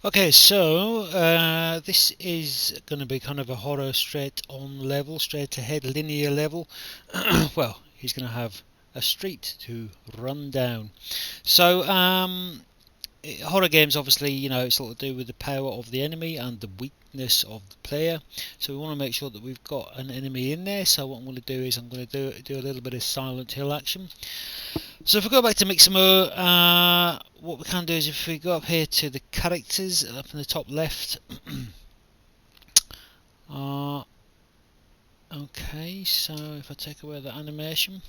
Okay, so this is going to be kind of a horror straight on level, straight ahead linear level. Well, he's going to have a street to run down. So, horror games, obviously, it's all to do with the power of the enemy and the weakness of the player. So we want to make sure that we've got an enemy in there. So what I'm going to do is I'm going to do a little bit of Silent Hill action. So if we go back to Mixamo, what we can do is if we go up here to the characters up in the top left. Okay, so if I take away the animation,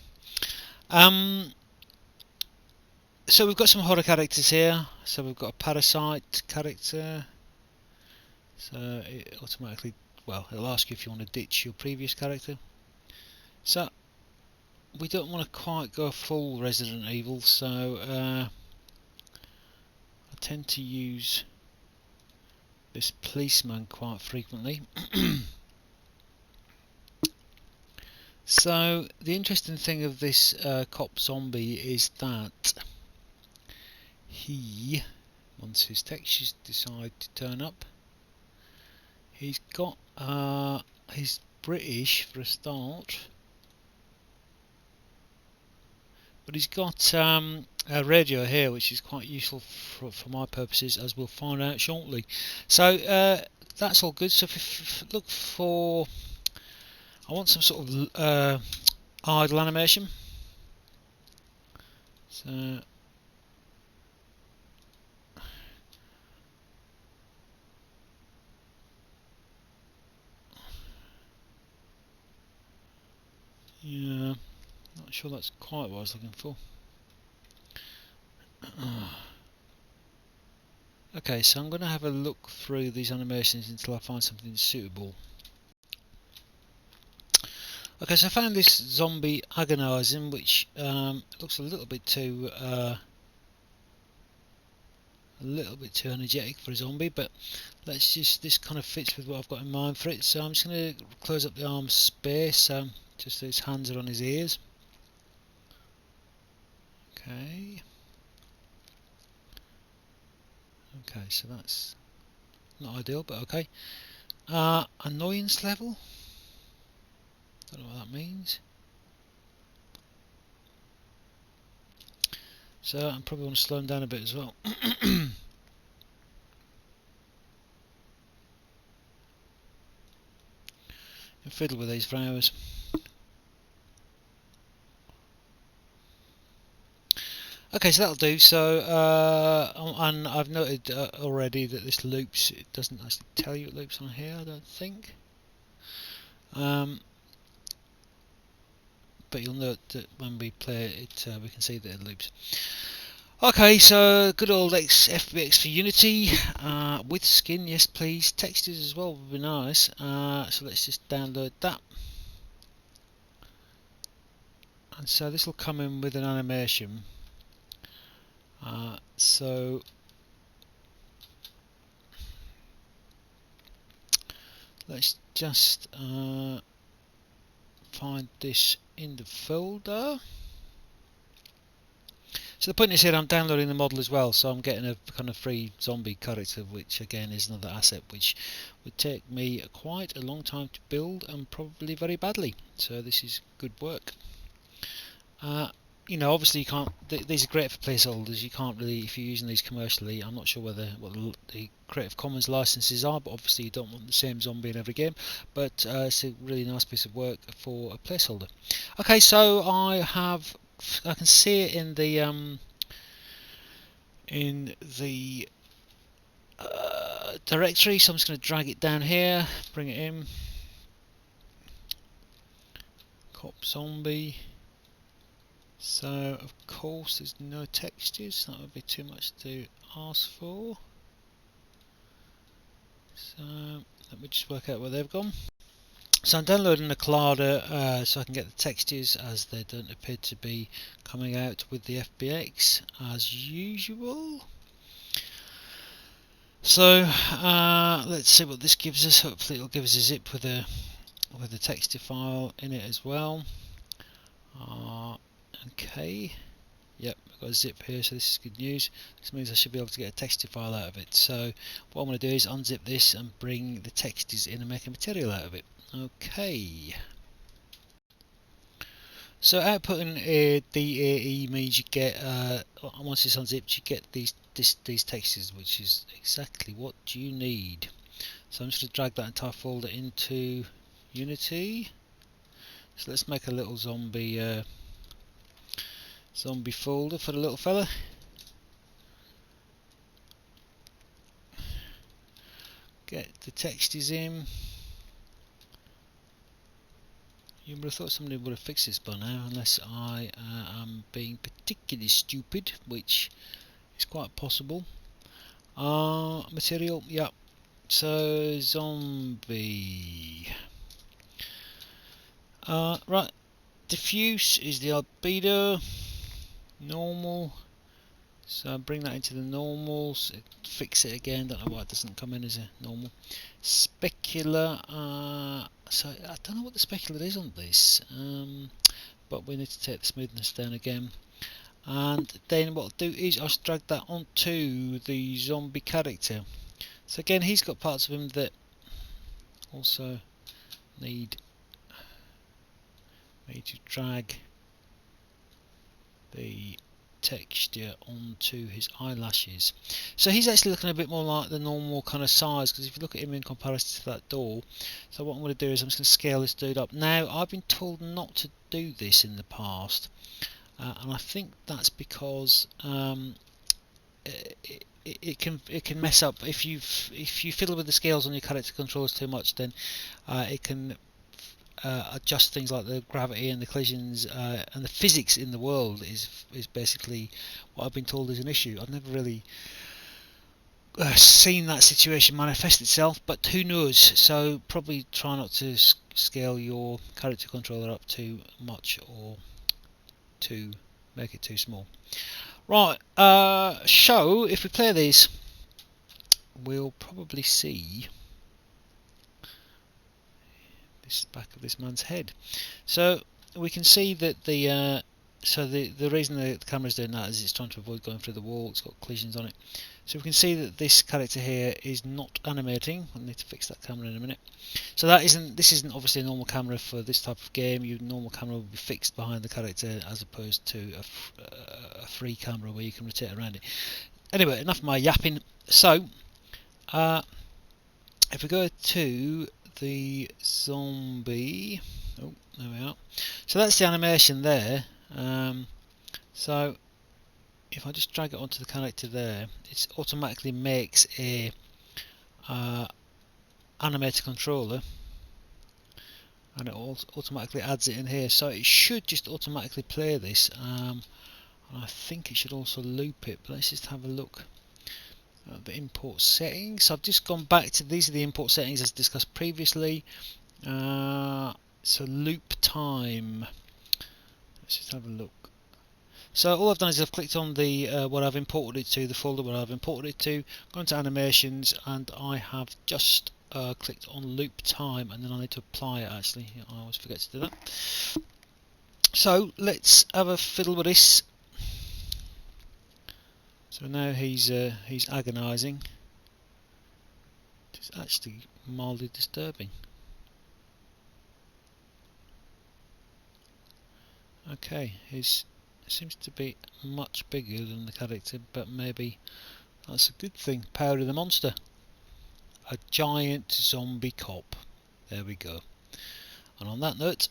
um, so we've got some horror characters here. So we've got a parasite character. So it automatically, well, it'll ask you if you want to ditch your previous character. So we don't want to quite go full Resident Evil, so I tend to use this policeman quite frequently. So the interesting thing of this cop zombie is that he, once his textures decide to turn up, he's got he's British for a start, but he's got a radio here, which is quite useful for my purposes, as we'll find out shortly. So that's all good. So if look for, I want some sort of idle animation. So yeah, not sure that's quite what I was looking for. Okay, so I'm going to have a look through these animations until I find something suitable. Okay, so I found this zombie agonising, which looks a little bit too energetic for a zombie, but this kind of fits with what I've got in mind for it. So I'm just going to close up the arm space, just so his hands are on his ears. Okay. Okay, so that's not ideal, but okay. Annoyance level. Don't know what that means. So I probably want to slow him down a bit as well. And fiddle with these for hours. Okay, so that'll do. So, and I've noted already that this loops. It doesn't actually tell you it loops on here, I don't think. But you'll note that when we play it, we can see that it loops. Okay, so good old FBX for Unity with skin, yes please. Textures as well would be nice. So let's just download that. And so this will come in with an animation. So let's just find this in the folder. So the point is here I'm downloading the model as well, so I'm getting a kind of free zombie character, which again is another asset which would take me quite a long time to build and probably very badly. So this is good work. Obviously you can't. These are great for placeholders. You can't really, if you're using these commercially. I'm not sure what the Creative Commons licenses are, but obviously you don't want the same zombie in every game. But it's a really nice piece of work for a placeholder. Okay, so I can see it in the directory. So I'm just going to drag it down here, bring it in. Cop zombie. So of course there's no textures, that would be too much to ask for. So let me just work out where they've gone. So I'm downloading the Collada so I can get the textures, as they don't appear to be coming out with the FBX as usual. So let's see what this gives us. Hopefully it'll give us a zip with a texture file in it as well. Okay. Yep, I've got a zip here, so this is good news. This means I should be able to get a texture file out of it. So what I'm going to do is unzip this and bring the textures in and make a material out of it. Okay. So outputting a DAE means you get, once it's unzipped, you get these textures, which is exactly what you need. So I'm just going to drag that entire folder into Unity. So let's make a little zombie folder for the little fella. Get the textures in. You would have thought somebody would have fixed this by now, unless I am being particularly stupid, which is quite possible. Material, yeah. So zombie. Right. Diffuse is the albedo. Normal. So bring that into the normals. Fix it again. Don't know why it doesn't come in as a normal. Specular. So I don't know what the specular is on this, but we need to take the smoothness down again. And then what I'll do is I'll drag that onto the zombie character. So again, he's got parts of him that also need me to drag the texture onto his eyelashes. So he's actually looking a bit more like the normal kind of size, because if you look at him in comparison to that door. So what I'm going to do is I'm just going to scale this dude up. Now I've been told not to do this in the past, and I think that's because it can mess up if you fiddle with the scales on your character controllers too much. Then it can adjust things like the gravity and the collisions and the physics in the world is basically what I've been told is an issue. I've never really seen that situation manifest itself, but who knows. So probably try not to scale your character controller up too much or to make it too small. Right, so if we play these, we'll probably see this back of this man's head. So we can see that the reason the camera's doing that is it's trying to avoid going through the wall. It's got collisions on it. So we can see that this character here is not animating. I need to fix that camera in a minute. So this isn't obviously a normal camera for this type of game. Your normal camera will be fixed behind the character as opposed to a free camera where you can rotate around it. Anyway, enough of my yapping. So if we go to the zombie, oh, there we are. So that's the animation there. So if I just drag it onto the character there, it automatically makes a animator controller, and it automatically adds it in here. So it should just automatically play this, and I think it should also loop it. But let's just have a look at the import settings. So I've just gone back to these are the import settings as discussed previously. So loop time. Let's just have a look. So all I've done is I've clicked on the what I've imported it to, the folder where I've imported it to, gone to animations, and I have just clicked on loop time, and then I need to apply it. Actually, I always forget to do that. So let's have a fiddle with this. So now he's agonising. It's actually mildly disturbing. Okay, his seems to be much bigger than the character, but maybe that's a good thing. Power of the monster. A giant zombie cop. There we go. And on that note,